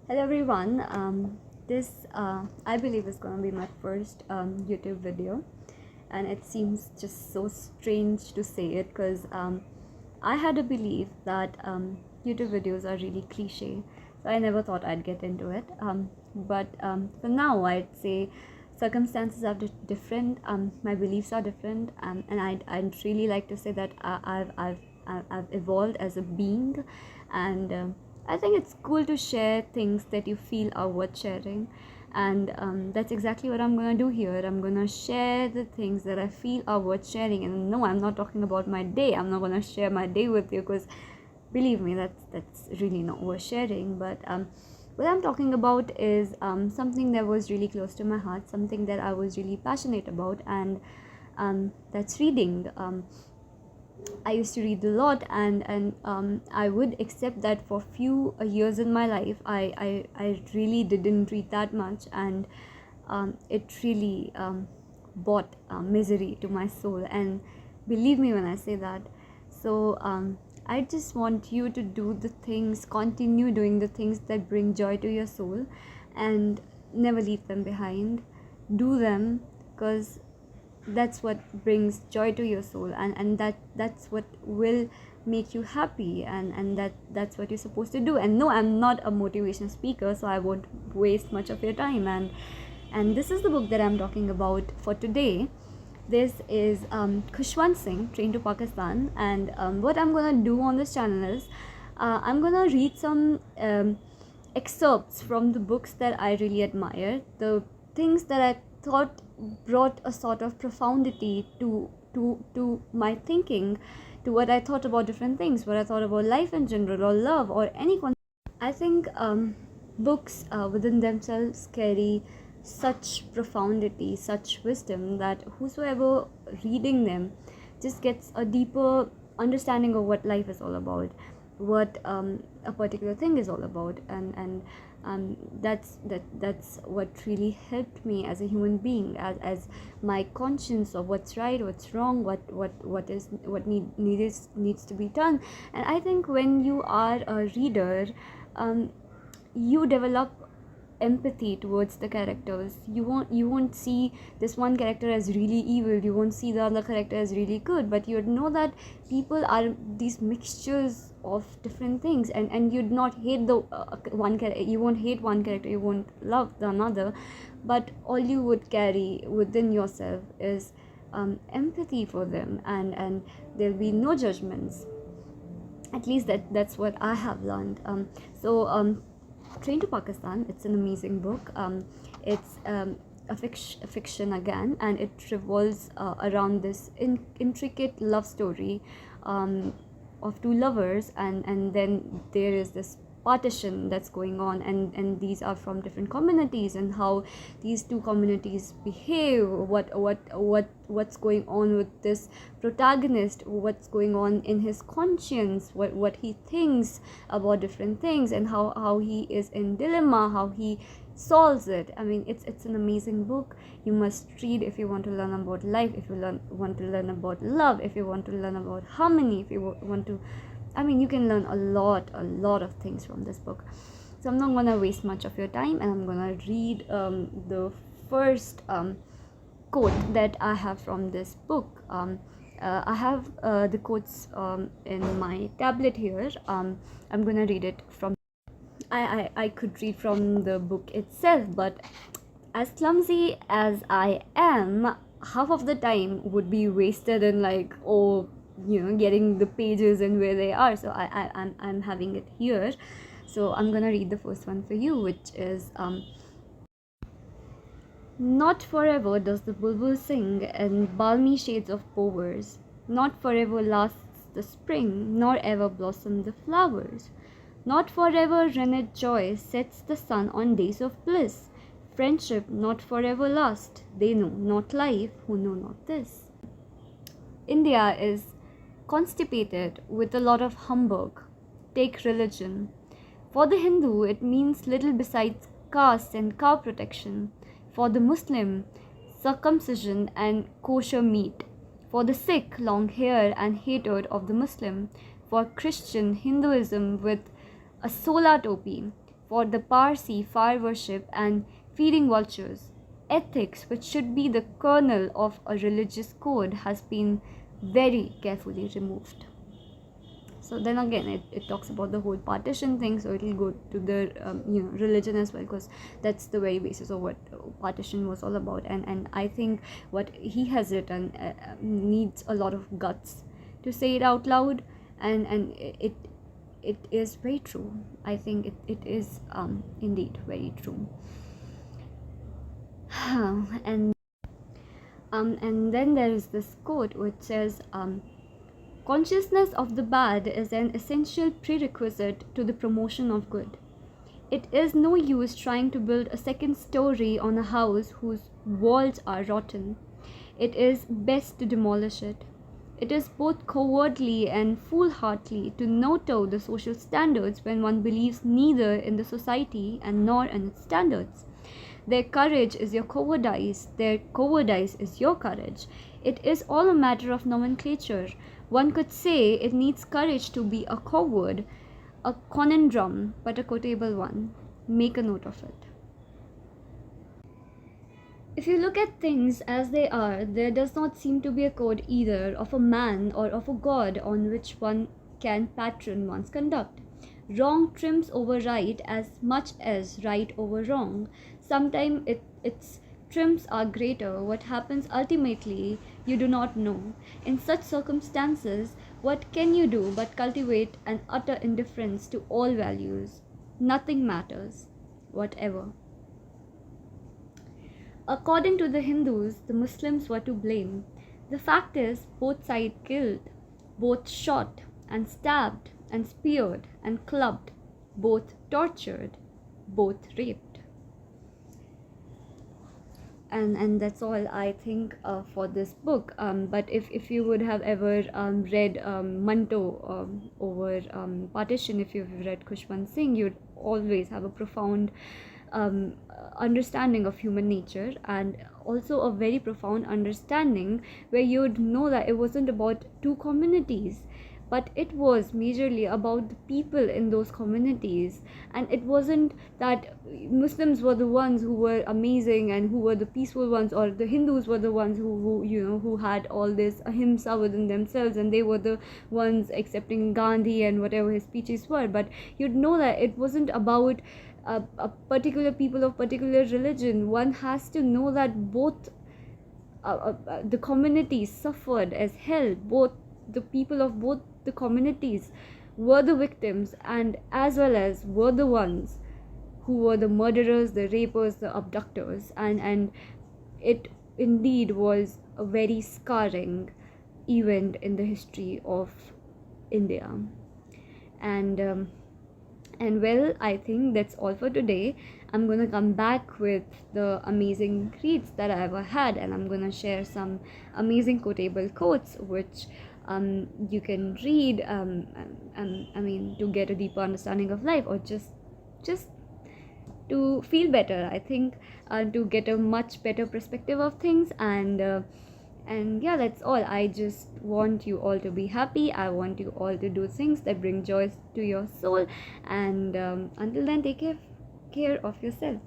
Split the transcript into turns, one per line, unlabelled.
Hello everyone. This I believe is gonna be my first YouTube video, and it seems just so strange to say it because I had a belief that YouTube videos are really cliche, so I never thought I'd get into it. But for now, I'd say circumstances are different. My beliefs are different, and I'd really like to say that I've evolved as a being, and I think it's cool to share things that you feel are worth sharing, and that's exactly what I'm gonna do here. I'm gonna share the things that I feel are worth sharing, and no, I'm not talking about my day. I'm not gonna share my day with you because, believe me, that's really not worth sharing. But what I'm talking about is something that was really close to my heart, something that I was really passionate about, and that's reading. I used to read a lot, and I would accept that for few years in my life I really didn't read that much, and it really brought misery to my soul, and believe me when I say that. So I just want you to do the things, continue doing the things that bring joy to your soul, and never leave them behind. Do them, because that's what brings joy to your soul, and that's what will make you happy, and that's what you're supposed to do. And no, I'm not a motivational speaker, so I won't waste much of your time. And this is the book that I'm talking about for today. This is Khushwant Singh, Train to Pakistan. And what I'm gonna do on this channel is I'm gonna read some excerpts from the books that I really admire, the things that I thought brought a sort of profundity to my thinking, to what I thought about different things, what I thought about life in general, or love, or any concept. I think books within themselves carry such profundity, such wisdom, that whosoever reading them just gets a deeper understanding of what life is all about, what a particular thing is all about, and that's what really helped me as a human being, as my conscience of what's right, what's wrong, what needs to be done. And I think when you are a reader, you develop empathy towards the characters. You won't see this one character as really evil, you won't see the other character as really good, but you'd know that people are these mixtures of different things, and you'd not hate the one character, you won't hate one character, you won't love the another, but all you would carry within yourself is empathy for them, and there'll be no judgments. At least that's what I have learned. So Train to Pakistan, it's an amazing book. It's a fiction again, and it revolves around this intricate love story of two lovers, and then there is this partition that's going on, and these are from different communities, and how these two communities behave, what's going on with this protagonist, what's going on in his conscience, what he thinks about different things, and how he is in dilemma, how he solves it. I mean, it's an amazing book. You must read if you want to learn about life, if you want to learn about love, if you want to learn about harmony, if you want to, I mean, you can learn a lot of things from this book. So I'm not gonna waste much of your time, and I'm gonna read the first quote that I have from this book. I have the quotes in my tablet here. I'm gonna read it from. I could read from the book itself, but as clumsy as I am, half of the time would be wasted in, like, oh, getting the pages and where they are. So I'm having it here. So I'm gonna read the first one for you, which is not forever does the bulbul sing in balmy shades of powers. Not forever lasts the spring, nor ever blossom the flowers. Not forever rennet joy sets the sun on days of bliss. Friendship not forever lasts, they know not life who know not this. India is constipated with a lot of humbug. Take religion. For the Hindu, it means little besides caste and cow protection. For the Muslim, circumcision and kosher meat. For the Sikh, long hair and hatred of the Muslim. For Christian, Hinduism with a sola topi. for the Parsi fire worship and feeding vultures. Ethics, which should be the kernel of a religious code, has been very carefully removed. So then again, it talks about the whole partition thing, so it'll go to the religion as well, because that's the very basis of what partition was all about. And I think what he has written needs a lot of guts to say it out loud, and it is very true. I think it is indeed very true. and and then there is this quote which says, consciousness of the bad is an essential prerequisite to the promotion of good. It is no use trying to build a second story on a house whose walls are rotten. It is best to demolish it. It is both cowardly and foolhardy to kowtow the social standards when one believes neither in the society and nor in its standards. Their courage is your cowardice, their cowardice is your courage. It is all a matter of nomenclature. One could say it needs courage to be a coward, a conundrum, but a quotable one. Make a note of it. If you look at things as they are, there does not seem to be a code either of a man or of a god on which one can pattern one's conduct. Wrong trims over right as much as right over wrong. Sometimes its trims are greater. What happens ultimately, you do not know. In such circumstances, what can you do but cultivate an utter indifference to all values? Nothing matters, whatever. According to the Hindus, the Muslims were to blame. The fact is, both sides killed, both shot and stabbed and speared and clubbed, both tortured, both raped. And that's all I think for this book. But if you would have ever read Manto over Partition, if you've read Khushwant Singh, you'd always have a profound understanding of human nature, and also a very profound understanding where you'd know that it wasn't about two communities, but it was majorly about the people in those communities. And it wasn't that Muslims were the ones who were amazing and who were the peaceful ones, or the Hindus were the ones who had all this ahimsa within themselves, and they were the ones accepting Gandhi and whatever his speeches were. But you'd know that it wasn't about a particular people of particular religion. One has to know that both the communities suffered as hell. Both the people of both the communities were the victims, and as well as were the ones who were the murderers, the rapers, the abductors. And it indeed was a very scarring event in the history of India. And well, I think that's all for today. I'm gonna come back with the amazing reads that I ever had, and I'm gonna share some amazing quotable quotes which you can read, I mean, to get a deeper understanding of life, or just to feel better. I think to get a much better perspective of things. And yeah, that's all. I just want you all to be happy. I want you all to do things that bring joy to your soul. And until then, take care of yourself.